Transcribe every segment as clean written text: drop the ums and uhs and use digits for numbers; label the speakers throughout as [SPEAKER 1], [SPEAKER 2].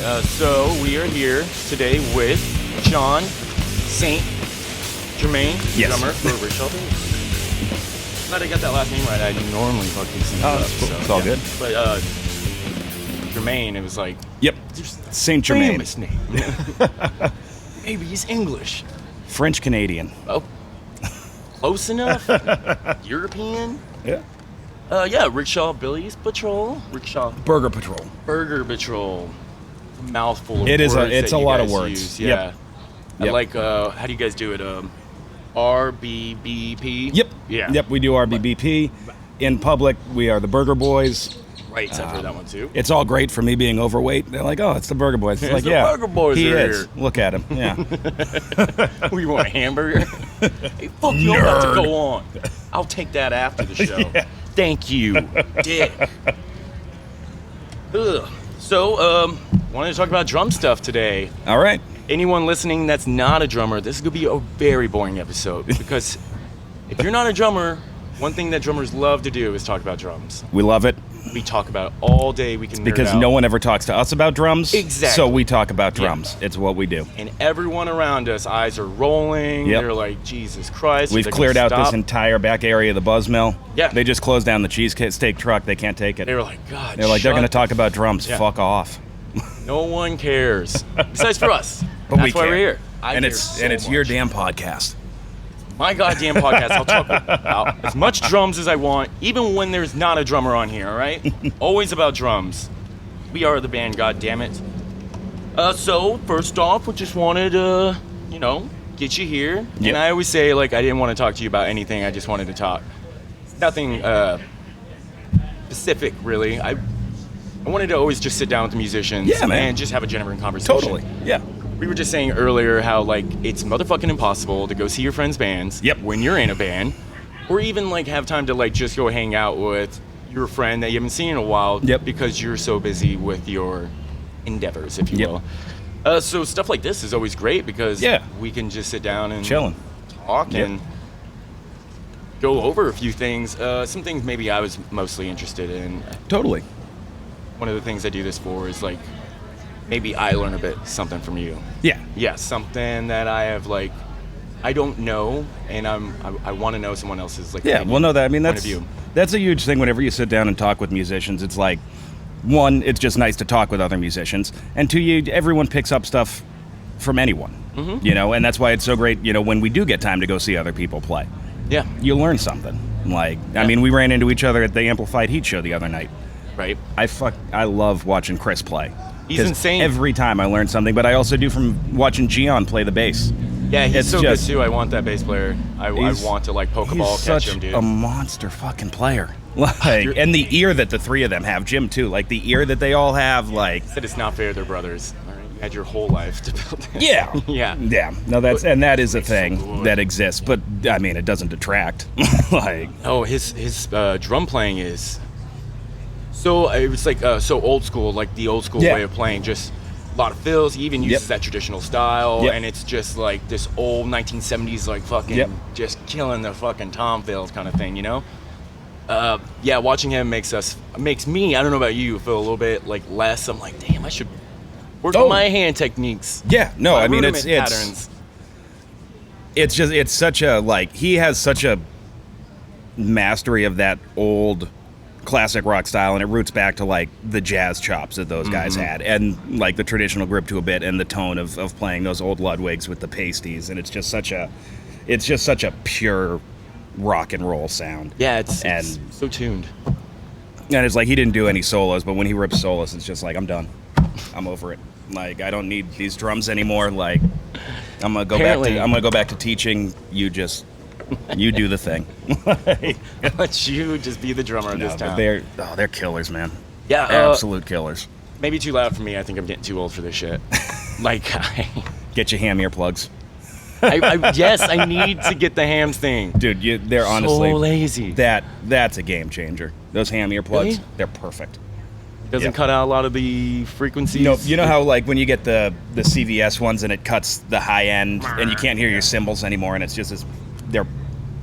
[SPEAKER 1] So we are here today with John St Germain,
[SPEAKER 2] yes.
[SPEAKER 1] drummer for Rickshaw Billie. Glad I got that last name right. I normally fuck these things up.
[SPEAKER 2] Cool. It's all good.
[SPEAKER 1] But Germain, it was like...
[SPEAKER 2] Yep. St Germain.
[SPEAKER 1] Famous name. Maybe he's English.
[SPEAKER 2] French Canadian.
[SPEAKER 1] Oh, close enough. European.
[SPEAKER 2] Yeah.
[SPEAKER 1] Rickshaw Billie's Patrol. Rickshaw
[SPEAKER 2] Burger Patrol.
[SPEAKER 1] Burger Patrol. Mouthful of
[SPEAKER 2] It is.
[SPEAKER 1] words
[SPEAKER 2] It's
[SPEAKER 1] that
[SPEAKER 2] a
[SPEAKER 1] you
[SPEAKER 2] lot of
[SPEAKER 1] guys
[SPEAKER 2] words.
[SPEAKER 1] Use. Yeah.
[SPEAKER 2] Yep.
[SPEAKER 1] I like. How do you guys do it? RBBP.
[SPEAKER 2] Yep.
[SPEAKER 1] Yeah.
[SPEAKER 2] Yep. We do RBBP. In public, we are the Burger Boys.
[SPEAKER 1] Right. I've heard that one too.
[SPEAKER 2] It's all great for me being overweight. They're like, "Oh, it's the Burger Boys." It's like,
[SPEAKER 1] the
[SPEAKER 2] yeah,
[SPEAKER 1] Burger Boys
[SPEAKER 2] he
[SPEAKER 1] are
[SPEAKER 2] is.
[SPEAKER 1] here.
[SPEAKER 2] Look at him. Yeah.
[SPEAKER 1] We want a hamburger. Hey, fuck you! I'm about to go on. I'll take that after the show.
[SPEAKER 2] Yeah.
[SPEAKER 1] Thank you, Dick. Ugh. So, wanted to talk about drum stuff today.
[SPEAKER 2] All right.
[SPEAKER 1] Anyone listening that's not a drummer, this is going to be a very boring episode because if you're not a drummer, one thing that drummers love to do is talk about drums.
[SPEAKER 2] We love it.
[SPEAKER 1] We talk about it all day. We can nerd
[SPEAKER 2] Because
[SPEAKER 1] out.
[SPEAKER 2] no one ever talks to us about drums.
[SPEAKER 1] Exactly.
[SPEAKER 2] So we talk about drums. Yeah. It's what we do.
[SPEAKER 1] And everyone around us, eyes are rolling.
[SPEAKER 2] Yep.
[SPEAKER 1] They're like, Jesus Christ.
[SPEAKER 2] We've cleared out this entire back area of the Buzz Mill.
[SPEAKER 1] Yeah.
[SPEAKER 2] They just closed down the cheesesteak truck. They can't take it.
[SPEAKER 1] They were like, God,
[SPEAKER 2] They're like, they're going to talk about drums.
[SPEAKER 1] Yeah.
[SPEAKER 2] Fuck off.
[SPEAKER 1] No one cares. Besides for us.
[SPEAKER 2] But
[SPEAKER 1] That's
[SPEAKER 2] we
[SPEAKER 1] why
[SPEAKER 2] care.
[SPEAKER 1] we're here.
[SPEAKER 2] And it's your damn podcast.
[SPEAKER 1] My goddamn podcast. I'll talk about as much drums as I want, even when there's not a drummer on here, all right? Always about drums. We are the band, goddammit. So, first off, we just wanted to, get you here.
[SPEAKER 2] Yep.
[SPEAKER 1] And I always say, I didn't want to talk to you about anything. I just wanted to talk. Nothing specific, really. I wanted to always just sit down with the musicians and just have a genuine conversation.
[SPEAKER 2] Totally, yeah.
[SPEAKER 1] We were just saying earlier how, it's motherfucking impossible to go see your friends' bands when you're in a band, or even, have time to, just go hang out with your friend that you haven't seen in a while because you're so busy with your endeavors, if you will. So stuff like this is always great because we can just sit down and talk and go over a few things. Some things maybe I was mostly interested in.
[SPEAKER 2] Totally.
[SPEAKER 1] One of the things I do this for is, maybe I learn a bit something from you.
[SPEAKER 2] Yeah.
[SPEAKER 1] Yeah, something that I have I don't know, and I want to know someone else's
[SPEAKER 2] well, no, that's
[SPEAKER 1] point of view.
[SPEAKER 2] That's a huge thing. Whenever you sit down and talk with musicians, it's one, it's just nice to talk with other musicians, and two, everyone picks up stuff from anyone, and that's why it's so great. When we do get time to go see other people play, you learn something. I mean, we ran into each other at the Amplified Heat show the other night.
[SPEAKER 1] Right.
[SPEAKER 2] I love watching Chris play.
[SPEAKER 1] He's insane.
[SPEAKER 2] Every time I learn something, but I also do from watching Gian play the bass.
[SPEAKER 1] Yeah, he's so good too. I want that bass player. I want to poke a ball, catch him, dude.
[SPEAKER 2] He's such a monster fucking player. And the ear that the three of them have, Jim too. The ear that they all have.
[SPEAKER 1] Said it's not fair they're brothers. All right, you had your whole life to build it.
[SPEAKER 2] Yeah.
[SPEAKER 1] Yeah.
[SPEAKER 2] No, that is a thing that exists, but I mean, it doesn't detract.
[SPEAKER 1] His drum playing is. So it was so old school, the old school way of playing, just a lot of fills. He even uses that traditional style, and it's just this old 1970s, fucking just killing the fucking tom fills kind of thing, watching him makes me, I don't know about you, feel a little bit less. I'm like, damn, I should work on my hand techniques.
[SPEAKER 2] Yeah, no, I mean, it's
[SPEAKER 1] patterns.
[SPEAKER 2] It's such a, he has such a mastery of that old classic rock style, and it roots back to the jazz chops that those guys had, and the traditional grip to a bit, and the tone of playing those old Ludwigs with the pasties, and it's just such a pure rock and roll sound.
[SPEAKER 1] Yeah, it's so tuned.
[SPEAKER 2] And it's he didn't do any solos, but when he rips solos, it's just I'm done. I'm over it. I don't need these drums anymore. I'm gonna go back to teaching. You do the thing.
[SPEAKER 1] Let you just be the drummer in this town.
[SPEAKER 2] They're killers, man.
[SPEAKER 1] Yeah,
[SPEAKER 2] absolute killers.
[SPEAKER 1] Maybe too loud for me. I think I'm getting too old for this shit.
[SPEAKER 2] Get your ham earplugs.
[SPEAKER 1] Yes, I need to get the ham thing.
[SPEAKER 2] Dude, they're honestly
[SPEAKER 1] so lazy.
[SPEAKER 2] That's a game changer. Those ham earplugs,
[SPEAKER 1] really?
[SPEAKER 2] They're perfect.
[SPEAKER 1] Doesn't cut out a lot of the frequencies.
[SPEAKER 2] No, you know how when you get the CVS ones and it cuts the high end and you can't hear your cymbals anymore, and it's just they're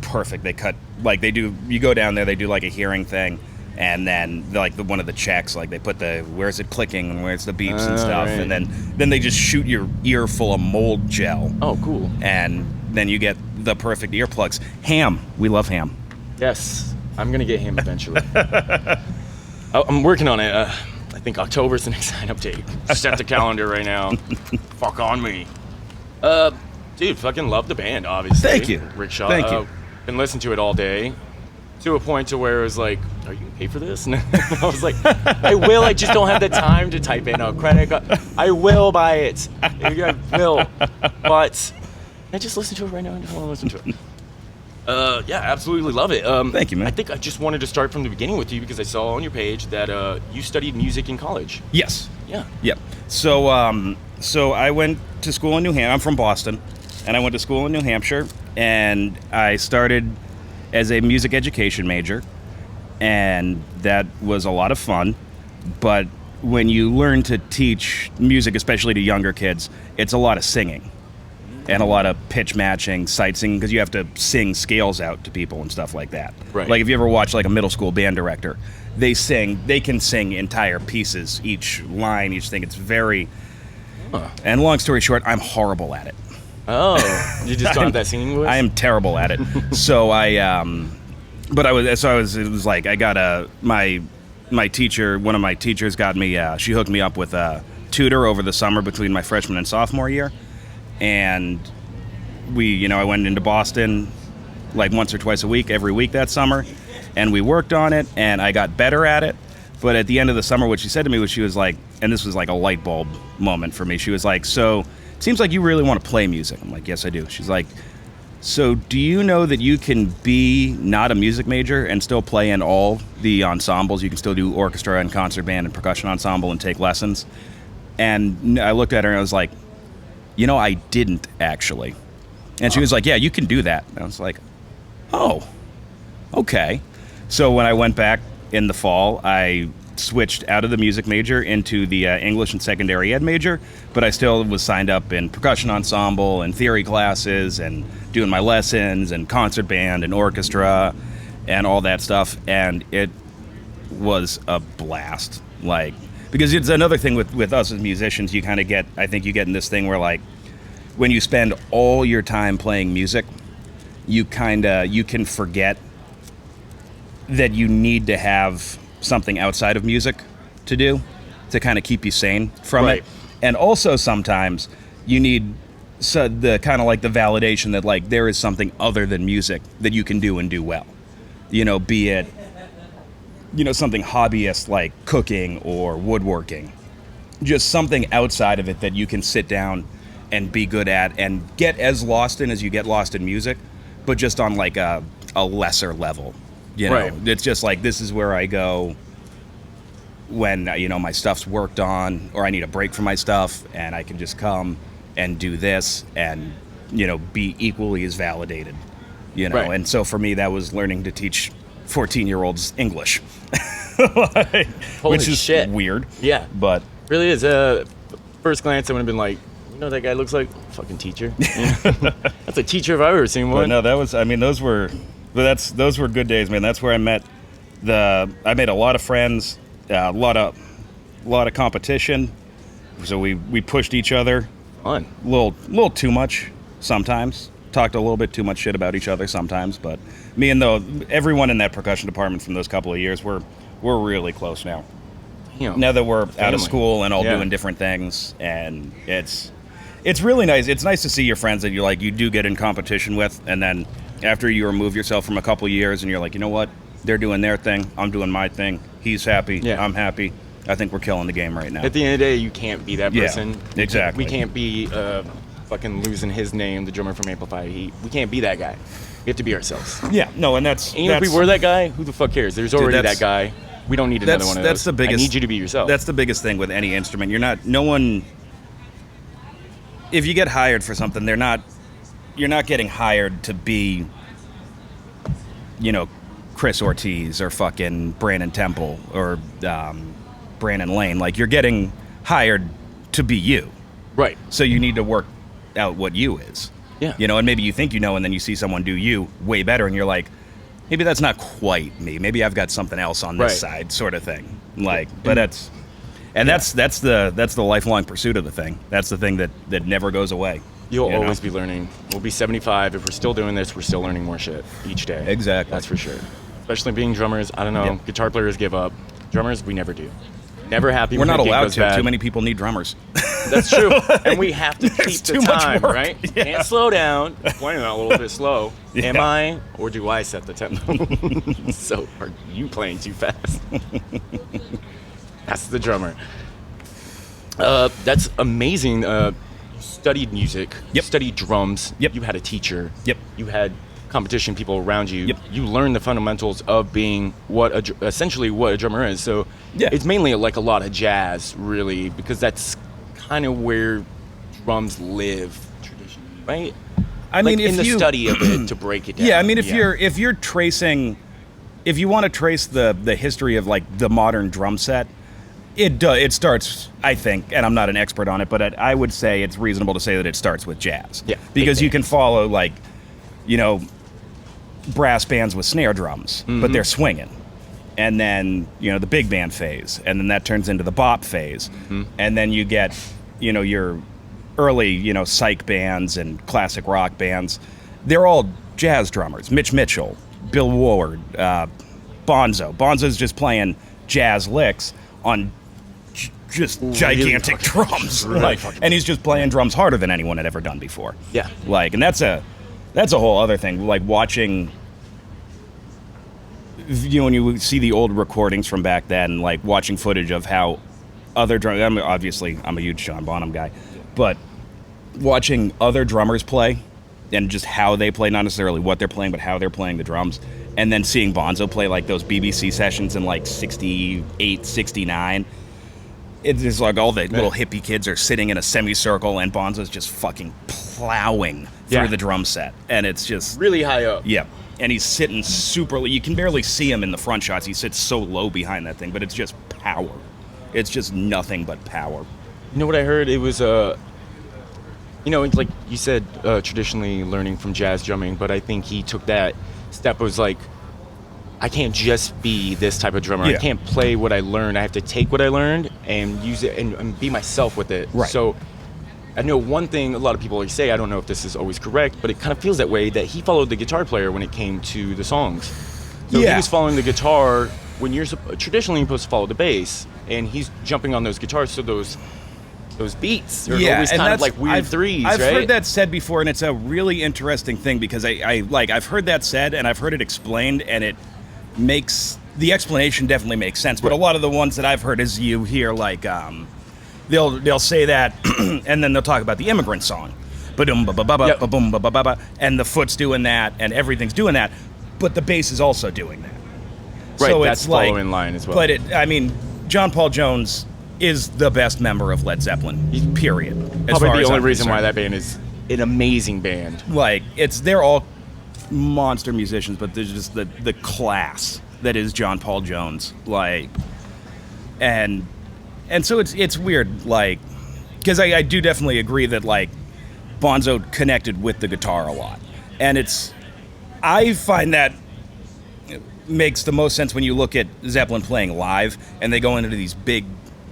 [SPEAKER 2] perfect. They cut they do. You go down there, they do a hearing thing And then one of the checks, like they put where's it clicking and where's the beeps and stuff,
[SPEAKER 1] right.
[SPEAKER 2] and then they just shoot your ear full of mold gel.
[SPEAKER 1] Oh, cool.
[SPEAKER 2] And then you get the perfect earplugs. Ham, we love ham.
[SPEAKER 1] Yes, I'm gonna get him eventually. I'm working on it. I think October's the next sign-up date. Set the calendar right now. Fuck on me. Dude, fucking love the band, obviously.
[SPEAKER 2] Thank you.
[SPEAKER 1] Rickshaw.
[SPEAKER 2] Thank you.
[SPEAKER 1] Been listening to it all day. To a point to where it was like, are you gonna pay for this? And I was like, I will, I just don't have the time to type in a credit card. I will buy it. I will. But I just listen to it right now. I just want to listen to it. Yeah, absolutely love it.
[SPEAKER 2] Thank you, man.
[SPEAKER 1] I think I just wanted to start from the beginning with you because I saw on your page that you studied music in college.
[SPEAKER 2] Yes.
[SPEAKER 1] Yeah.
[SPEAKER 2] Yep. So I went to school in New Hampshire. I'm from Boston, and I went to school in New Hampshire, and I started as a music education major, and that was a lot of fun. But when you learn to teach music, especially to younger kids, it's a lot of singing and a lot of pitch matching, sight singing, because you have to sing scales out to people and stuff like that.
[SPEAKER 1] Right.
[SPEAKER 2] Like if you ever watch like a middle school band director, they can sing entire pieces, each line, each thing. It's very, and long story short, I'm horrible at it.
[SPEAKER 1] Oh, you just don't have that singing voice?
[SPEAKER 2] I am terrible at it. So it was like I got my teacher, one of my teachers got me, she hooked me up with a tutor over the summer between my freshman and sophomore year. And I went into Boston like once or twice a week, every week that summer. And we worked on it and I got better at it. But at the end of the summer, what she said to me was, she was like, and this was like a light bulb moment for me. She was like, so it seems like you really want to play music. I'm like, yes, I do. She's like, so do you know that you can be not a music major and still play in all the ensembles? You can still do orchestra and concert band and percussion ensemble and take lessons. And I looked at her and I was like, I didn't actually. And she was like, yeah, you can do that. And I was like, oh, okay. So when I went back in the fall, I switched out of the music major into the English and secondary ed major, but I still was signed up in percussion ensemble and theory classes and doing my lessons and concert band and orchestra and all that stuff. And it was a blast. Like, because it's another thing with us as musicians, you kind of get, I think you get in this thing where like, when you spend all your time playing music, you can forget that you need to have something outside of music to do to kind of keep you sane from it. And also sometimes you need the kind of like the validation that like there is something other than music that you can do and do well. Be it something hobbyist like cooking or woodworking. Just something outside of it that you can sit down and be good at and get as lost in as you get lost in music, but just on like a lesser level.
[SPEAKER 1] Right.
[SPEAKER 2] It's just like, this is where I go when, my stuff's worked on or I need a break from my stuff, and I can just come and do this and, be equally as validated,
[SPEAKER 1] Right.
[SPEAKER 2] And so for me, that was learning to teach 14-year-olds English, which is
[SPEAKER 1] shit.
[SPEAKER 2] Weird.
[SPEAKER 1] Yeah.
[SPEAKER 2] But
[SPEAKER 1] really is. First glance, I would have been like, that guy looks like? Fucking teacher. That's a teacher if I've ever seen one.
[SPEAKER 2] But no, those were good days, man. That's where I met I made a lot of friends, a lot of competition. So we pushed each other.
[SPEAKER 1] Fun.
[SPEAKER 2] A little too much sometimes. Talked a little bit too much shit about each other sometimes, but me and everyone in that percussion department from those couple of years, we're really close now. Now that we're out of school and all doing different things, and it's really nice. It's nice to see your friends that you do get in competition with, and then after you remove yourself from a couple of years and you're like, you know what? They're doing their thing. I'm doing my thing. He's happy. Yeah. I'm happy. I think we're killing the game right now.
[SPEAKER 1] At the end of the day, you can't be that person.
[SPEAKER 2] Yeah, exactly.
[SPEAKER 1] We can't be fucking losing his name, the drummer from Amplify. We can't be that guy. We have to be ourselves.
[SPEAKER 2] Yeah, no, and
[SPEAKER 1] if we were that guy, who the fuck cares? There's already that guy. We don't need another one of those.
[SPEAKER 2] That's the biggest.
[SPEAKER 1] I need you to be yourself.
[SPEAKER 2] That's the biggest thing with any instrument. If you get hired for something, you're not getting hired to be, Chris Ortiz or fucking Brandon Temple or Brandon Lane. Like, you're getting hired to be you.
[SPEAKER 1] Right.
[SPEAKER 2] So you need to work out what you is.
[SPEAKER 1] Yeah.
[SPEAKER 2] And maybe you think and then you see someone do you way better and you're like, maybe that's not quite me. Maybe I've got something else on this side, sort of thing. Like, but that's the lifelong pursuit of the thing. That's the thing that never goes away.
[SPEAKER 1] You'll always be learning. We'll be 75. If we're still doing this, we're still learning more shit each day.
[SPEAKER 2] Exactly.
[SPEAKER 1] That's for sure. Especially being drummers. I don't know. Guitar players give up. Drummers, we never do. Never happy.
[SPEAKER 2] We're
[SPEAKER 1] when
[SPEAKER 2] not
[SPEAKER 1] a gig
[SPEAKER 2] allowed
[SPEAKER 1] goes
[SPEAKER 2] to.
[SPEAKER 1] bad.
[SPEAKER 2] Too many people need drummers.
[SPEAKER 1] That's true. And we have to keep the
[SPEAKER 2] too much
[SPEAKER 1] time,
[SPEAKER 2] work.
[SPEAKER 1] right?
[SPEAKER 2] Yeah.
[SPEAKER 1] Can't slow down. Playing that a little bit slow.
[SPEAKER 2] Yeah.
[SPEAKER 1] Am I, or do I set the tempo? So, are you playing too fast? That's the drummer. That's amazing. You studied music.
[SPEAKER 2] Yep.
[SPEAKER 1] Studied drums.
[SPEAKER 2] Yep.
[SPEAKER 1] You had a teacher.
[SPEAKER 2] Yep.
[SPEAKER 1] You had competition people around you.
[SPEAKER 2] Yep.
[SPEAKER 1] You learned the fundamentals of being essentially what a drummer is. So it's mainly like a lot of jazz, really, because that's kind of where drums live traditionally, right?
[SPEAKER 2] I mean,
[SPEAKER 1] in the study of it to break it down.
[SPEAKER 2] Yeah, I mean, if you're tracing, if you want to trace the history of like the modern drum set, it starts, I think, and I'm not an expert on it, but I would say it's reasonable to say that it starts with jazz.
[SPEAKER 1] Yeah,
[SPEAKER 2] because you can follow like, brass bands with snare drums, but they're swinging. And then, the big band phase, and then that turns into the bop phase. And then you get, your early, psych bands and classic rock bands. They're all jazz drummers. Mitch Mitchell, Bill Ward, Bonzo. Bonzo's just playing jazz licks on just gigantic drums. And he's just playing drums harder than anyone had ever done before.
[SPEAKER 1] Yeah.
[SPEAKER 2] And that's a whole other thing. Like watching, when you see the old recordings from back then, like watching footage of how other drummers, I'm a huge Sean Bonham guy, but watching other drummers play and just how they play, not necessarily what they're playing, but how they're playing the drums, and then seeing Bonzo play like those BBC sessions in like 68, 69, it's like all the little hippie kids are sitting in a semicircle and Bonzo's just fucking plowing through the drum set. And it's just
[SPEAKER 1] really high up.
[SPEAKER 2] Yeah. And he's sitting super, you can barely see him in the front shots. He sits so low behind that thing, but it's just power. It's just nothing but power.
[SPEAKER 1] You know what I heard? It was, like you said, traditionally learning from jazz drumming, but I think he took that step, was like, I can't just be this type of drummer.
[SPEAKER 2] Yeah.
[SPEAKER 1] I can't play what I learned. I have to take what I learned and use it and be myself with it.
[SPEAKER 2] Right.
[SPEAKER 1] So I know one thing a lot of people always say, I don't know if this is always correct, but it kind of feels that way, that he followed the guitar player when it came to the songs. So he was following the guitar when you're traditionally supposed to follow the bass, and he's jumping on those guitars, so those beats are always kind of like weird threes,
[SPEAKER 2] I've
[SPEAKER 1] right?
[SPEAKER 2] heard that said before, and it's a really interesting thing because I've heard that said and I've heard it explained, and it makes the explanation definitely makes sense. But a lot of the ones that I've heard is you hear like they'll say that and then they'll talk about the Immigrant Song, ba-dum ba-ba-ba-ba, ba-boom ba-ba-ba-ba, and the foot's doing that and everything's doing that, but the bass is also doing that.
[SPEAKER 1] Right,
[SPEAKER 2] so
[SPEAKER 1] that's
[SPEAKER 2] it's like,
[SPEAKER 1] following line as well.
[SPEAKER 2] But John Paul Jones is the best member of Led Zeppelin, period.
[SPEAKER 1] Probably the only reason why that band is an amazing band.
[SPEAKER 2] Like, they're all monster musicians, but there's just the class that is John Paul Jones. Like, and so it's weird, like, because I do definitely agree that, like, Bonzo connected with the guitar a lot. And I find that makes the most sense when you look at Zeppelin playing live and they go into these big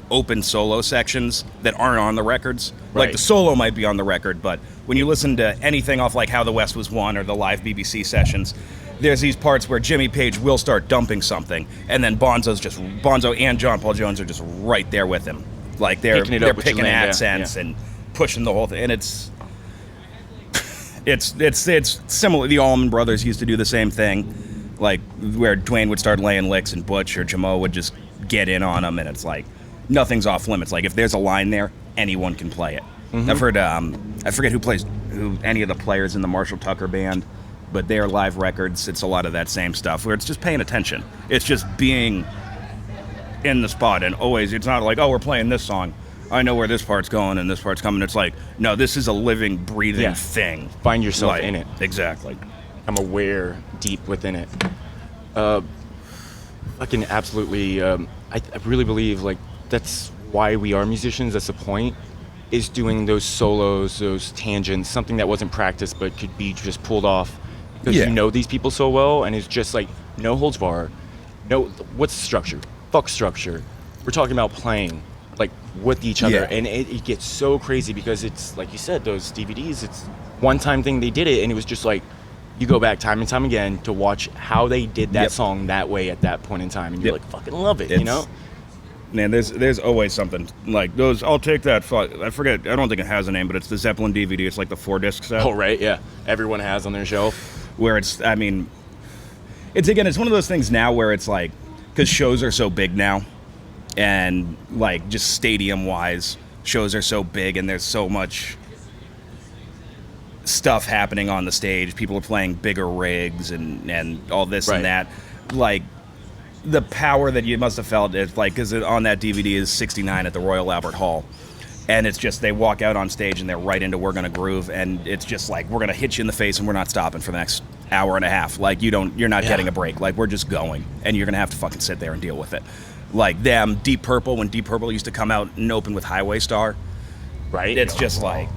[SPEAKER 2] open solo sections that aren't on the records.
[SPEAKER 1] Right.
[SPEAKER 2] Like the solo might be on the record, but when you listen to anything off like How the West Was Won or the live BBC sessions, there's these parts where Jimmy Page will start dumping something, and then Bonzo and John Paul Jones are just right there with him. Like they're picking accents and pushing the whole thing, and it's similar. The Allman Brothers used to do the same thing, like where Dwayne would start laying licks and Butch or Jamo would just get in on them, and it's like nothing's off limits. Like if there's a line there, anyone can play it. Mm-hmm. I've heard I forget who any of the players in the Marshall Tucker band, but their live records, it's a lot of that same stuff where it's just paying attention. It's just being in the spot, and always it's not like, oh, we're playing this song, I know where this part's going and this part's coming. It's like, no, this is a living, breathing thing.
[SPEAKER 1] Find yourself in it.
[SPEAKER 2] Exactly.
[SPEAKER 1] I'm aware deep within it. I can absolutely, I really believe like that's why we are musicians. That's the point, is doing those solos, those tangents, something that wasn't practiced but could be just pulled off because you know these people so well, and it's just like no holds bar. No, what's the structure? Fuck structure. We're talking about playing like with each other, and it gets so crazy because it's like you said, those DVDs. It's one time thing they did it, and it was just like you go back time and time again to watch how they did that song that way at that point in time, and you're like fucking love it, you know.
[SPEAKER 2] Man, there's always something like those. I'll take that. I forget. I don't think it has a name, but it's the Zeppelin DVD. It's like the 4-disc set.
[SPEAKER 1] Oh right, yeah. Everyone has on their shelf.
[SPEAKER 2] Where it's, I mean, it's one of those things now where it's like, because shows are so big now, and like just stadium wise, shows are so big, and there's so much stuff happening on the stage. People are playing bigger rigs and all this and that. Like, the power that you must have felt is like, because on that DVD is 69 at the Royal Albert Hall, and it's just they walk out on stage and they're right into We're Gonna Groove, and it's just like we're gonna hit you in the face and we're not stopping for the next hour and a half. Like you're not getting a break. Like we're just going, and you're gonna have to fucking sit there and deal with it. Like them, Deep Purple, when Deep Purple used to come out and open with Highway Star, right? It's just like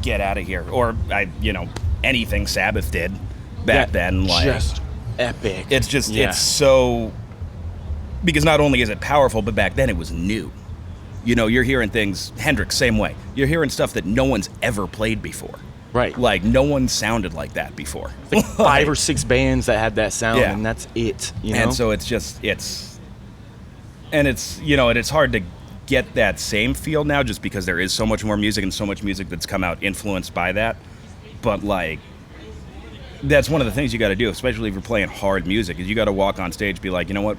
[SPEAKER 2] get out of here. Or anything Sabbath did back then, like
[SPEAKER 1] just epic.
[SPEAKER 2] It's just it's so. Because not only is it powerful, but back then it was new. You know, you're hearing things, Hendrix, same way. You're hearing stuff that no one's ever played before.
[SPEAKER 1] Right.
[SPEAKER 2] Like, no one sounded like that before.
[SPEAKER 1] Like 5 or 6 bands that had that sound, and that's it, you know?
[SPEAKER 2] And so it's hard to get that same feel now just because there is so much more music and so much music that's come out influenced by that. But, like, that's one of the things you got to do, especially if you're playing hard music, is you got to walk on stage, be like, you know what?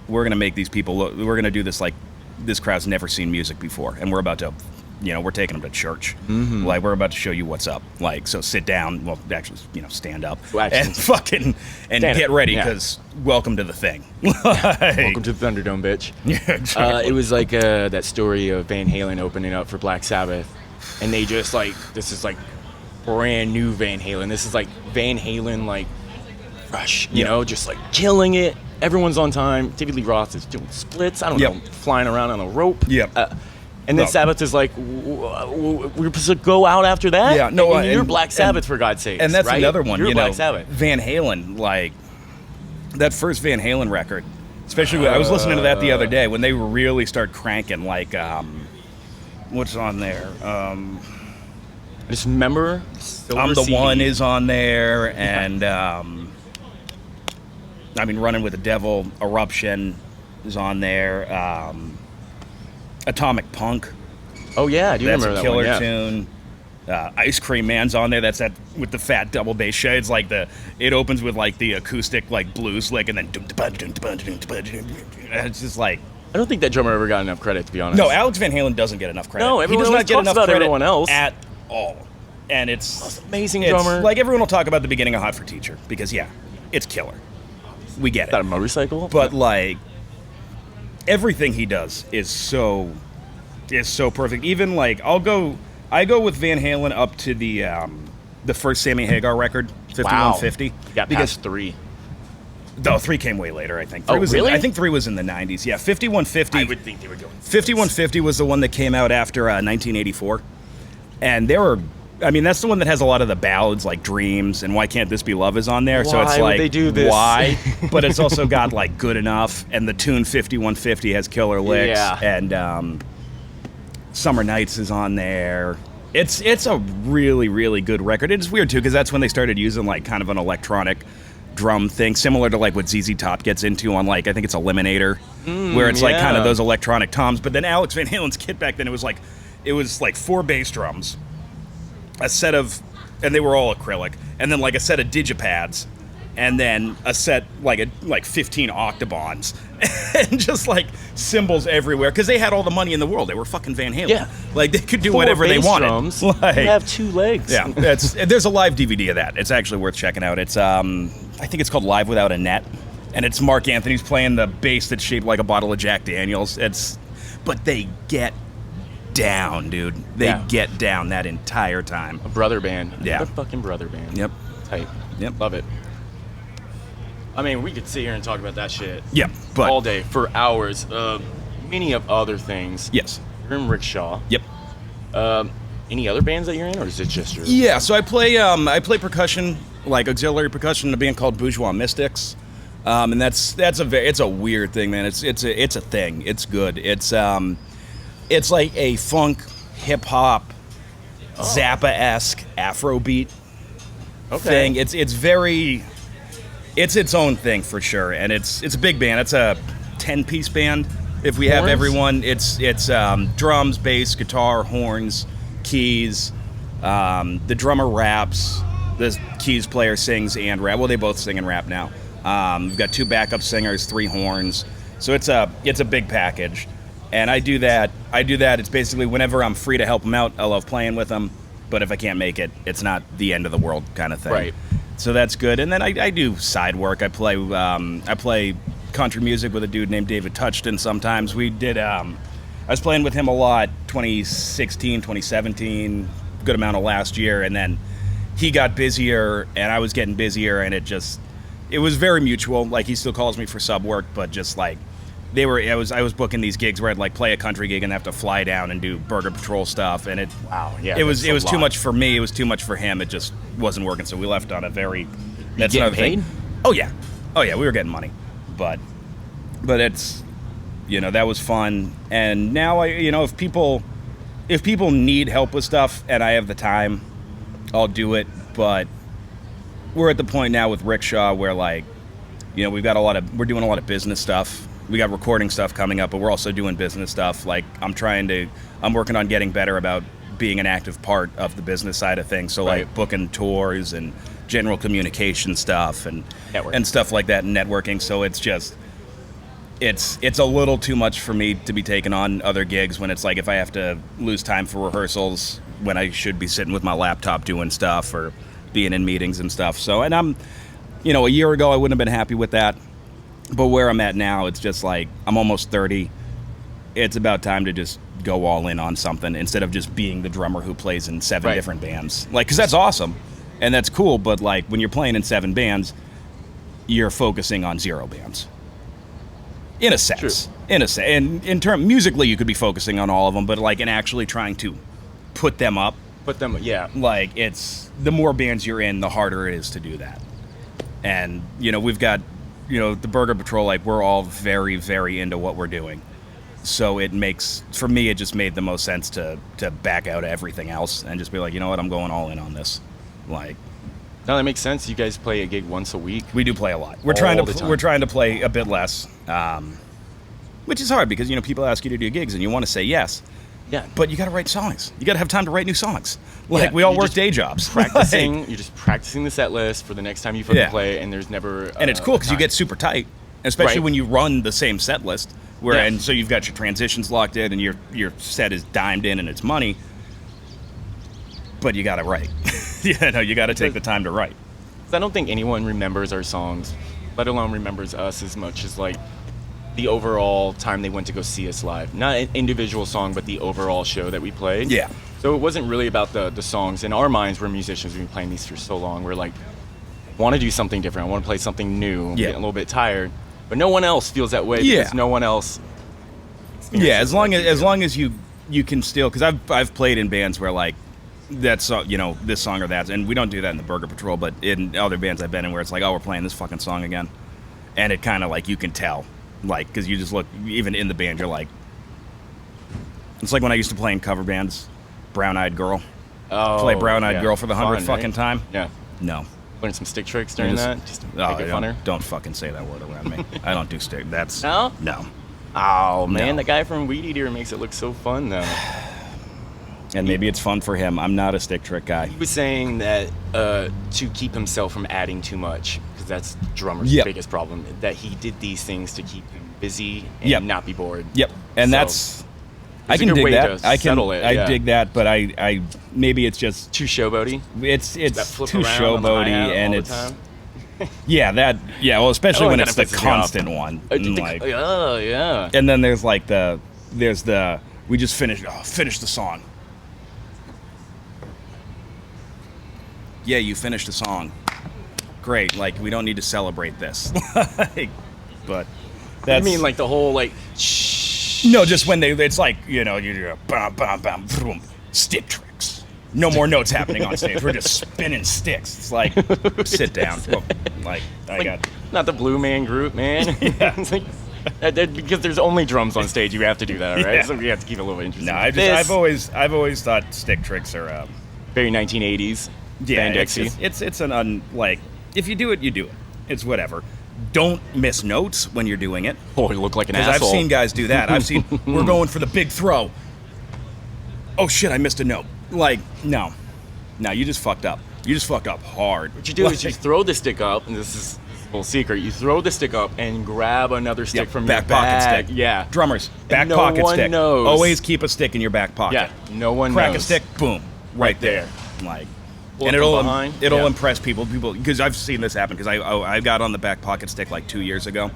[SPEAKER 2] We're going to make these people look, we're going to do this like this crowd's never seen music before, and we're about to, we're taking them to church. Mm-hmm. Like, we're about to show you what's up. Like, so sit down, well, actually, stand up and fucking, and get ready, because welcome to the thing.
[SPEAKER 1] Welcome to the Thunderdome, bitch.
[SPEAKER 2] Yeah, exactly.
[SPEAKER 1] It was like that story of Van Halen opening up for Black Sabbath, and they just like, this is like brand new Van Halen. This is like Van Halen, like fresh, you know, just like killing it. Everyone's on time. David Lee Roth is doing splits. I don't know, flying around on a rope. And then Sabbath is like, we're supposed to go out after that?
[SPEAKER 2] Yeah, no,
[SPEAKER 1] and you're Black Sabbath, for God's sake.
[SPEAKER 2] And that's another one,
[SPEAKER 1] you're Black Sabbath.
[SPEAKER 2] Van Halen, like, that first Van Halen record, especially when I was listening to that the other day, when they really start cranking, like, what's on there?
[SPEAKER 1] I just remember
[SPEAKER 2] I'm the CD. One is on there, and, Running with the Devil, Eruption is on there. Atomic Punk.
[SPEAKER 1] Oh yeah, I do remember that one.
[SPEAKER 2] That's a killer tune. Ice Cream Man's on there. That's that with the fat double bass shade. It's like it opens with like the acoustic like blues lick, and then it's just like. I
[SPEAKER 1] don't think that drummer ever got enough credit, to be honest.
[SPEAKER 2] No, Alex Van Halen doesn't get enough credit.
[SPEAKER 1] No, everyone
[SPEAKER 2] he does not get enough credit
[SPEAKER 1] everyone else
[SPEAKER 2] at all. And it's
[SPEAKER 1] amazing drummer.
[SPEAKER 2] Like, everyone will talk about the beginning of Hot for Teacher because it's killer. We get it.
[SPEAKER 1] Is that a motorcycle?
[SPEAKER 2] But like, everything he does is so perfect. Even like, I go with Van Halen up to the first Sammy Hagar record, 5150.
[SPEAKER 1] Wow. Got past 3.
[SPEAKER 2] No, 3 came way later, I think.
[SPEAKER 1] Really?
[SPEAKER 2] I think 3 was in the 90s. Yeah, 5150.
[SPEAKER 1] I would think they were going.
[SPEAKER 2] 5150 was the one that came out after 1984, and that's the one that has a lot of the ballads like Dreams and Why Can't This Be Love is on there.
[SPEAKER 1] Why
[SPEAKER 2] so it's like,
[SPEAKER 1] would they do this?
[SPEAKER 2] Why? But it's also got like Good Enough, and the tune 5150 has killer licks, and Summer Nights is on there. It's a really, really good record. It's weird too, because that's when they started using like kind of an electronic drum thing, similar to like what ZZ Top gets into on like, I think it's Eliminator, where it's like kind of those electronic toms. But then Alex Van Halen's kit back then, it was like 4 bass drums, a set of, and they were all acrylic, and then like a set of digipads, and then a set like 15 octobons, and just like cymbals everywhere, because they had all the money in the world. They were fucking Van Halen. Yeah, like they could do
[SPEAKER 1] 4
[SPEAKER 2] whatever they wanted.
[SPEAKER 1] Drums,
[SPEAKER 2] like,
[SPEAKER 1] you have 2 legs.
[SPEAKER 2] Yeah, there's a live DVD of that. It's actually worth checking out. It's I think it's called Live Without a Net, and it's Mark Anthony's playing the bass that's shaped like a bottle of Jack Daniels. But they get down, dude. They get down that entire time.
[SPEAKER 1] A brother band.
[SPEAKER 2] Yeah.
[SPEAKER 1] A fucking brother band.
[SPEAKER 2] Yep.
[SPEAKER 1] Tight.
[SPEAKER 2] Yep.
[SPEAKER 1] Love it. I mean, we could sit here and talk about that shit.
[SPEAKER 2] Yeah, but
[SPEAKER 1] all day for hours. Many of other things.
[SPEAKER 2] Yes.
[SPEAKER 1] You're in Rickshaw.
[SPEAKER 2] Yep.
[SPEAKER 1] Any other bands that you're in, or is it just your?
[SPEAKER 2] Yeah. So I play percussion like auxiliary percussion in a band called Bourgeois Mystics, and it's a weird thing, man. It's a thing. It's good. It's like a funk, hip hop, Zappa-esque Afrobeat thing. It's its own thing for sure, and it's a big band. It's a 10-piece band. If we have everyone, it's drums, bass, guitar, horns, keys. The drummer raps. The keys player sings and rap. Well, they both sing and rap now. We've got 2 backup singers, 3 horns. So it's a big package. And I do that. It's basically whenever I'm free to help them out, I love playing with them. But if I can't make it, it's not the end of the world kind of thing.
[SPEAKER 1] Right.
[SPEAKER 2] So that's good. And then I do side work. I play country music with a dude named David Touchton sometimes. I was playing with him a lot 2016, 2017, good amount of last year, and then he got busier and I was getting busier, and it was very mutual. Like, he still calls me for sub work, but just like I was booking these gigs where I'd like play a country gig and have to fly down and do Burger Patrol stuff, and it was too much for me, it was too much for him. It just wasn't working, so we left on a very that's another thing. Oh yeah, we were getting money. But it's, that was fun. And now if people need help with stuff and I have the time, I'll do it. But we're at the point now with Rickshaw where, like, we're doing a lot of business stuff. We got recording stuff coming up, but we're also doing business stuff. Like, I'm working on getting better about being an active part of the business side of things. So like booking tours and general communication stuff and stuff like that, and networking. So it's just, it's a little too much for me to be taking on other gigs when it's like, if I have to lose time for rehearsals when I should be sitting with my laptop doing stuff or being in meetings and stuff. So, and I'm, a year ago I wouldn't have been happy with that, but where I'm at now, it's just like, I'm almost 30. It's about time to just go all in on something instead of just being the drummer who plays in 7 different bands. Like, because that's awesome and that's cool, but like when you're playing in 7 bands, you're focusing on 0 bands. In a sense. True. And in term musically, you could be focusing on all of them, but like in actually trying to put them up. Like, it's, the more bands you're in, the harder it is to do that. And, we've got, the Burger Patrol, like, we're all very, very into what we're doing. So for me, it just made the most sense to back out everything else and just be like, you know what, I'm going all in on this. Like,
[SPEAKER 1] no, that makes sense. You guys play a gig once a week.
[SPEAKER 2] We do play a lot. We're trying to play a bit less, which is hard because people ask you to do gigs and you want to say yes.
[SPEAKER 1] Yeah.
[SPEAKER 2] But you got to write songs. You got to have time to write new songs. Like, we all work day jobs.
[SPEAKER 1] You're just practicing the set list for the next time you fucking play, and there's never.
[SPEAKER 2] And it's cool because you get super tight, especially when you run the same set list. And so you've got your transitions locked in, and your set is dimed in, and it's money. But you got to write. You got to take the time to write.
[SPEAKER 1] I don't think anyone remembers our songs, let alone remembers us as much as like the overall time they went to go see us live. Not an individual song, but the overall show that we played.
[SPEAKER 2] Yeah.
[SPEAKER 1] So it wasn't really about the songs. In our minds, we're musicians. We've been playing these for so long. We're like, want to do something different. I want to play something new. I'm getting a little bit tired. But no one else feels that way because no one else.
[SPEAKER 2] Yeah, as long as you can still, because I've played in bands where like that's this song or that, and we don't do that in the Burger Patrol, but in other bands I've been in where it's like, oh, we're playing this fucking song again, and it kind of like you can tell, like, because you just look, even in the band, you're like, it's like when I used to play in cover bands, Brown Eyed Girl.
[SPEAKER 1] Oh,
[SPEAKER 2] play Brown Eyed Girl for the 100th fucking
[SPEAKER 1] right?
[SPEAKER 2] time.
[SPEAKER 1] Yeah.
[SPEAKER 2] No.
[SPEAKER 1] Learn some stick tricks during that, just to make it funner.
[SPEAKER 2] Don't fucking say that word around me. I don't do stick. That's
[SPEAKER 1] no. Oh man,
[SPEAKER 2] No.
[SPEAKER 1] the guy from Weed Eater makes it look so fun though.
[SPEAKER 2] And maybe it's fun for him. I'm not a stick trick guy.
[SPEAKER 1] He was saying that to keep himself from adding too much, because that's the drummer's biggest problem, that he did these things to keep him busy and not be bored.
[SPEAKER 2] Yep. And
[SPEAKER 1] so,
[SPEAKER 2] that's, I can dig that. I dig that, but I maybe it's just
[SPEAKER 1] too showboaty.
[SPEAKER 2] It's too showboaty, and it's well, especially when it's the constant one. Like,
[SPEAKER 1] oh yeah.
[SPEAKER 2] And then there's like we just finished the song. Yeah, you finished the song. Great. Like, we don't need to celebrate this. But that's,
[SPEAKER 1] I mean, like the whole like.
[SPEAKER 2] No, just when it's like, you bam, bam, bam, boom, stick tricks. No more notes happening on stage. We're just spinning sticks. It's like, sit down. Well,
[SPEAKER 1] not the Blue Man Group, man.
[SPEAKER 2] Yeah.
[SPEAKER 1] It's like, because there's only drums on stage, you have to do that, all right?
[SPEAKER 2] Yeah.
[SPEAKER 1] So we have to keep it a little interesting.
[SPEAKER 2] No, I've always thought stick tricks are
[SPEAKER 1] very 1980s.
[SPEAKER 2] yeah.
[SPEAKER 1] Bandexy.
[SPEAKER 2] It's an if you do it, you do it. It's whatever. Don't miss notes when you're doing it.
[SPEAKER 1] Oh, you look like an
[SPEAKER 2] Because
[SPEAKER 1] asshole.
[SPEAKER 2] I've seen guys do that. I've seen we're going for the big throw. Oh shit, I missed a note. Like, no, you just fucked up. You just fucked up hard.
[SPEAKER 1] What you do is you throw the stick up, and this is a little secret. You throw the stick up and grab another stick from
[SPEAKER 2] back
[SPEAKER 1] your
[SPEAKER 2] pocket
[SPEAKER 1] bag.
[SPEAKER 2] stick.
[SPEAKER 1] Yeah.
[SPEAKER 2] Drummers, back
[SPEAKER 1] no
[SPEAKER 2] pocket
[SPEAKER 1] one
[SPEAKER 2] stick.
[SPEAKER 1] knows.
[SPEAKER 2] Always keep a stick in your back pocket.
[SPEAKER 1] Yeah, no one
[SPEAKER 2] Crack
[SPEAKER 1] knows.
[SPEAKER 2] a stick, boom, right there. Like, and it'll impress people because I've seen this happen because I got on the back pocket stick like 2 years ago,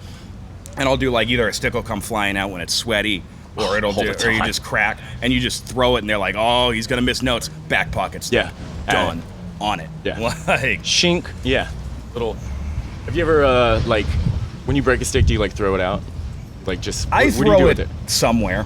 [SPEAKER 2] and I'll do like either a stick will come flying out when it's sweaty, or or you just crack and you just throw it and they're like, oh, he's gonna miss notes. Back pocket stick.
[SPEAKER 1] Yeah.
[SPEAKER 2] Done. On it.
[SPEAKER 1] Yeah.
[SPEAKER 2] Like
[SPEAKER 1] Shink. Yeah. Little. Have you ever like when you break a stick, do you like throw it out? Like just
[SPEAKER 2] I
[SPEAKER 1] what do you
[SPEAKER 2] throw
[SPEAKER 1] do
[SPEAKER 2] it
[SPEAKER 1] with it?
[SPEAKER 2] somewhere.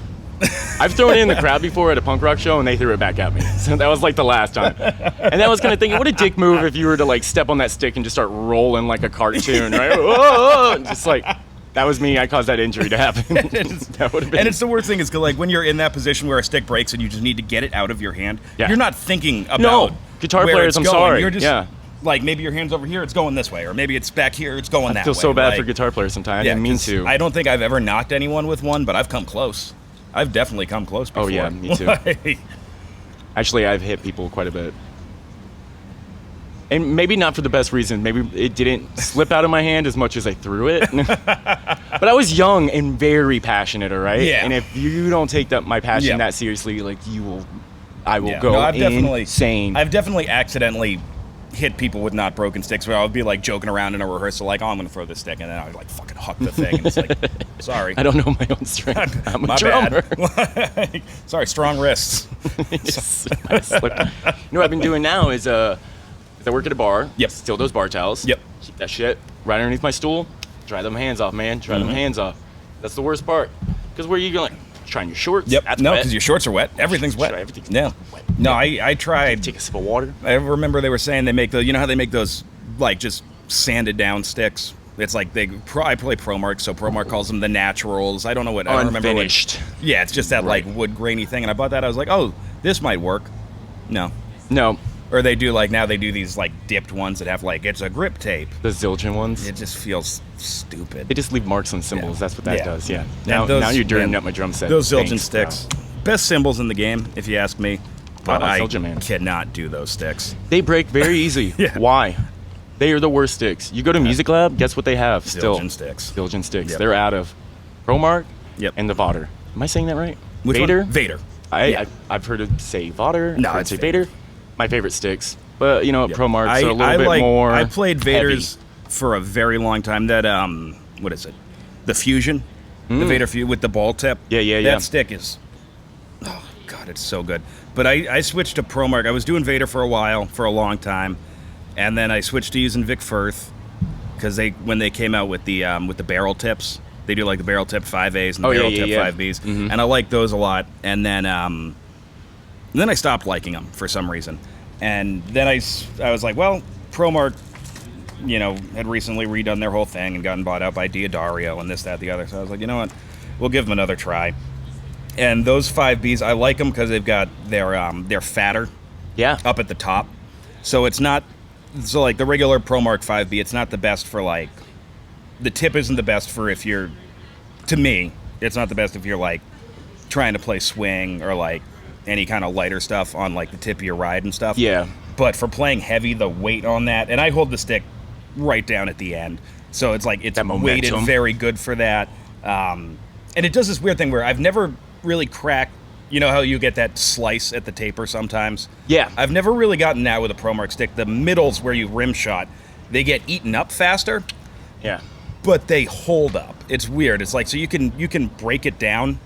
[SPEAKER 1] I've thrown it in the crowd before at a punk rock show, and they threw it back at me. So that was like the last time. And I was kind of thinking, what a dick move if you were to like step on that stick and just start rolling like a cartoon, right? Whoa, just like that was me. I caused that injury to happen. That would have been.
[SPEAKER 2] And it's the worst thing is like when you're in that position where a stick breaks and you just need to get it out of your hand.
[SPEAKER 1] Yeah.
[SPEAKER 2] You're not thinking about
[SPEAKER 1] No, guitar
[SPEAKER 2] where
[SPEAKER 1] players.
[SPEAKER 2] it's
[SPEAKER 1] I'm
[SPEAKER 2] going.
[SPEAKER 1] sorry.
[SPEAKER 2] You're just
[SPEAKER 1] yeah.
[SPEAKER 2] like maybe your hand's over here, it's going this way, or maybe it's back here, it's going that way.
[SPEAKER 1] I feel so bad
[SPEAKER 2] like,
[SPEAKER 1] for guitar players sometimes. I
[SPEAKER 2] yeah,
[SPEAKER 1] didn't mean
[SPEAKER 2] 'cause
[SPEAKER 1] to.
[SPEAKER 2] I don't think I've ever knocked anyone with one, but I've come close. I've definitely come close before.
[SPEAKER 1] Oh yeah, me too. Actually, I've hit people quite a bit. And maybe not for the best reason. Maybe it didn't slip out of my hand as much as I threw it. But I was young and very passionate, all right?
[SPEAKER 2] Yeah.
[SPEAKER 1] And if you don't take my passion
[SPEAKER 2] Yeah.
[SPEAKER 1] that seriously, like I will
[SPEAKER 2] Yeah.
[SPEAKER 1] go
[SPEAKER 2] No, I've
[SPEAKER 1] insane.
[SPEAKER 2] I've definitely accidentally hit people with not broken sticks where I would be like joking around in a rehearsal like, oh, I'm gonna throw this stick, and then I would like fucking huck the thing, and it's like, sorry.
[SPEAKER 1] I don't know my own strength. I'm a
[SPEAKER 2] My
[SPEAKER 1] drummer.
[SPEAKER 2] bad. Sorry, strong wrists.
[SPEAKER 1] I slipped. You know what I've been doing now is I work at a bar.
[SPEAKER 2] Yep.
[SPEAKER 1] Steal those bar towels.
[SPEAKER 2] Yep.
[SPEAKER 1] Keep that shit right underneath my stool. Dry them hands off, man. Dry them hands off. That's the worst part. Because where are you going? Trying your shorts?
[SPEAKER 2] Yep.
[SPEAKER 1] That's
[SPEAKER 2] No,
[SPEAKER 1] wet.
[SPEAKER 2] because your shorts are wet. Everything's wet.
[SPEAKER 1] Everything's
[SPEAKER 2] Yeah.
[SPEAKER 1] wet.
[SPEAKER 2] No, I tried.
[SPEAKER 1] Take a sip of water.
[SPEAKER 2] I remember they were saying they make you know how they make those like just sanded down sticks. It's like I play ProMark, so ProMark calls them the naturals. I don't know what. I don't remember what.
[SPEAKER 1] Unfinished.
[SPEAKER 2] Yeah, it's just that
[SPEAKER 1] Right.
[SPEAKER 2] like wood grainy thing, and I bought that. I was like, oh, this might work. No.
[SPEAKER 1] No,
[SPEAKER 2] Or they do now they do these like dipped ones that have like it's a grip tape.
[SPEAKER 1] the Zildjian ones.
[SPEAKER 2] It just feels stupid.
[SPEAKER 1] They just leave marks on cymbals.
[SPEAKER 2] Yeah.
[SPEAKER 1] That's what that
[SPEAKER 2] Yeah.
[SPEAKER 1] does. Yeah.
[SPEAKER 2] And
[SPEAKER 1] Now you're dirtying up my drum set.
[SPEAKER 2] Those Zildjian
[SPEAKER 1] Thanks.
[SPEAKER 2] sticks, best cymbals in the game, if you ask me. But I
[SPEAKER 1] Zildjian, man.
[SPEAKER 2] cannot do those sticks.
[SPEAKER 1] They break very easy.
[SPEAKER 2] Yeah.
[SPEAKER 1] Why? They are the worst sticks. You go to Music Lab, guess what they have? Still.
[SPEAKER 2] Zildjian sticks.
[SPEAKER 1] Zildjian sticks.
[SPEAKER 2] Yep.
[SPEAKER 1] They're out of ProMark
[SPEAKER 2] Yep.
[SPEAKER 1] and the Vader. Am I saying that right?
[SPEAKER 2] Which
[SPEAKER 1] Vader?
[SPEAKER 2] one? Vader.
[SPEAKER 1] I've heard it say Vader.
[SPEAKER 2] No,
[SPEAKER 1] I've heard it
[SPEAKER 2] it's
[SPEAKER 1] say
[SPEAKER 2] Vader.
[SPEAKER 1] Vader. My favorite sticks. But, you know,
[SPEAKER 2] Yep.
[SPEAKER 1] ProMarks are a little bit more
[SPEAKER 2] I played Vader's
[SPEAKER 1] heavy.
[SPEAKER 2] for a very long time. That what is it? The Fusion, the Vader Fusion with the ball tip.
[SPEAKER 1] Yeah.
[SPEAKER 2] That stick is, oh god, it's so good. But I switched to ProMark. I was doing Vader for a while, for a long time, and then I switched to using Vic Firth because when they came out with the barrel tips, they do like the barrel tip 5As and the barrel tip 5Bs, and I like those a lot. And then I stopped liking them for some reason. And then I was like, well, ProMark, had recently redone their whole thing and gotten bought out by Diodario and this, that, the other. So I was like, you know what? We'll give them another try. And those 5Bs, I like them because they've got they're fatter
[SPEAKER 1] Yeah.
[SPEAKER 2] up at the top. So it's not, so like the regular ProMark 5B, it's not the best for like, the tip isn't the best for if you're, to me, it's not the best if you're like trying to play swing or like any kind of lighter stuff on like the tip of your ride and stuff.
[SPEAKER 1] Yeah.
[SPEAKER 2] But for playing heavy, the weight on that, and I hold the stick right down at the end, so it's like it's
[SPEAKER 1] That
[SPEAKER 2] weighted
[SPEAKER 1] momentum.
[SPEAKER 2] very good for that. And it does this weird thing where I've never really cracked. You know how you get that slice at the taper sometimes?
[SPEAKER 1] Yeah.
[SPEAKER 2] I've never really gotten that with a ProMark stick. The middles where you rim shot, they get eaten up faster,
[SPEAKER 1] Yeah.
[SPEAKER 2] but they hold up. It's weird. It's like so you can break it down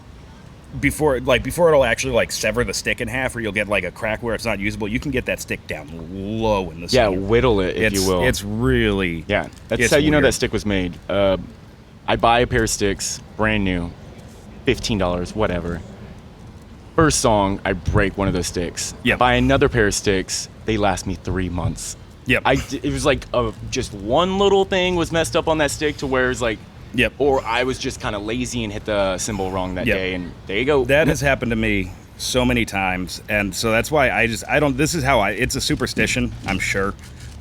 [SPEAKER 2] before it'll actually like sever the stick in half, or you'll get like a crack where it's not usable. You can get that stick down low in the
[SPEAKER 1] Yeah,
[SPEAKER 2] center.
[SPEAKER 1] whittle it, if you will.
[SPEAKER 2] It's really
[SPEAKER 1] Yeah, that's
[SPEAKER 2] it's
[SPEAKER 1] how you know
[SPEAKER 2] weird.
[SPEAKER 1] that stick was made. I buy a pair of sticks, brand new, $15, whatever. First song, I break one of those sticks.
[SPEAKER 2] Yep.
[SPEAKER 1] Buy another pair of sticks. They last me 3 months.
[SPEAKER 2] Yep.
[SPEAKER 1] It was like just one little thing was messed up on that stick to where it's like,
[SPEAKER 2] Yep.
[SPEAKER 1] or I was just kind of lazy and hit the cymbal wrong that
[SPEAKER 2] Yep.
[SPEAKER 1] day, and there you go.
[SPEAKER 2] That has happened to me so many times, and so that's why I don't. This is how it's a superstition, I'm sure,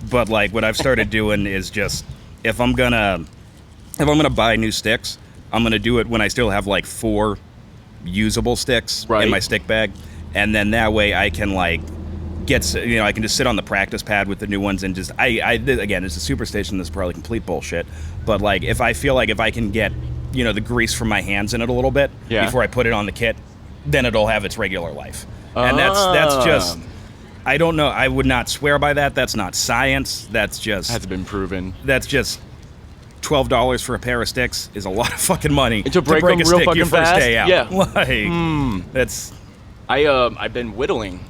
[SPEAKER 2] but like what I've started doing is just if I'm gonna buy new sticks, I'm gonna do it when I still have like 4 usable sticks in my stick bag, and then that way I can like I can just sit on the practice pad with the new ones and just again, it's a superstition. This is probably complete bullshit, but like if I feel like if I can get the grease from my hands in it a little bit before I put it on the kit, then it'll have its regular life. And that's just, I don't know. I would not swear by that. That's not science. That's just
[SPEAKER 1] Hasn't been proven.
[SPEAKER 2] That's just $12 for a pair of sticks is a lot of fucking money
[SPEAKER 1] to break them
[SPEAKER 2] a
[SPEAKER 1] real
[SPEAKER 2] stick
[SPEAKER 1] fucking
[SPEAKER 2] your first
[SPEAKER 1] fast?
[SPEAKER 2] day out.
[SPEAKER 1] Yeah.
[SPEAKER 2] Like that's.
[SPEAKER 1] I've been whittling.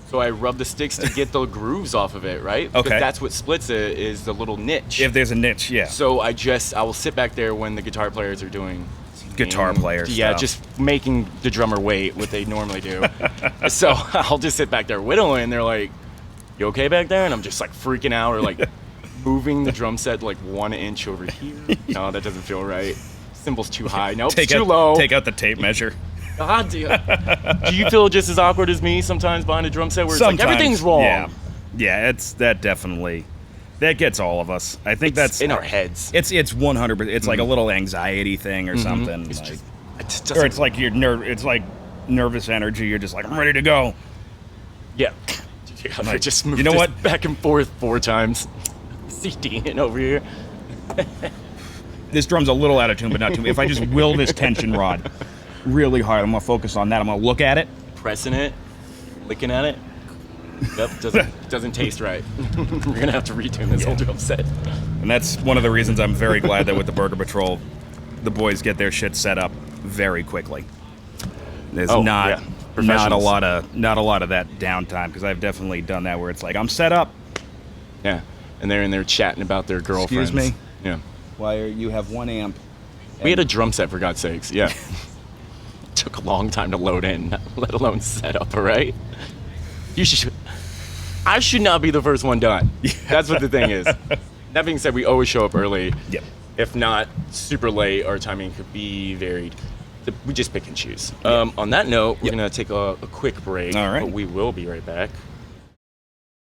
[SPEAKER 1] So I rub the sticks to get the grooves off of it, right? Because that's what splits it, is the little niche.
[SPEAKER 2] If there's a niche, yeah.
[SPEAKER 1] So I will sit back there when the guitar players are doing
[SPEAKER 2] guitar players.
[SPEAKER 1] Yeah,
[SPEAKER 2] stuff.
[SPEAKER 1] just making the drummer wait what they normally do. So I'll just sit back there whittling, and they're like, "You okay back there?" And I'm just like freaking out or like moving the drum set like 1 inch over here. No, that doesn't feel right. Cymbal's too high. Nope, it's too low.
[SPEAKER 2] Take out the tape measure.
[SPEAKER 1] God damn. Do you feel just as awkward as me sometimes behind a drum set where it's like everything's wrong?
[SPEAKER 2] Yeah, that definitely gets all of us. I think that's
[SPEAKER 1] in our heads.
[SPEAKER 2] It's 100%. It's like a little anxiety thing or something.
[SPEAKER 1] It's
[SPEAKER 2] like,
[SPEAKER 1] just,
[SPEAKER 2] or it's like it's like nervous energy. You're just like, I'm ready to go.
[SPEAKER 1] Yeah. I just moved what? Back and forth 4 times. CDing over here.
[SPEAKER 2] This drum's a little out of tune, but not too. If I just will this tension rod really hard, I'm gonna focus on that. I'm gonna look at it,
[SPEAKER 1] pressing it, licking at it. Yep, doesn't taste right. We're gonna have to retune this whole drum set.
[SPEAKER 2] And that's one of the reasons I'm very glad that with the Burger Patrol, the boys get their shit set up very quickly. There's not a lot of that downtime, because I've definitely done that where it's like I'm set up.
[SPEAKER 1] Yeah, and they're in there chatting about their girlfriends.
[SPEAKER 2] Excuse me.
[SPEAKER 1] Yeah.
[SPEAKER 2] Why are you have 1 amp?
[SPEAKER 1] We had a drum set, for God's sakes. Yeah. Took a long time to load in, let alone set up. All right. I should not be the first one done. Yeah. That's what the thing is. That being said, we always show up early.
[SPEAKER 2] Yep.
[SPEAKER 1] If not super late, our timing could be varied. We just pick and choose. On that note, we're going to take a quick break.
[SPEAKER 2] All right.
[SPEAKER 1] But we will be right back.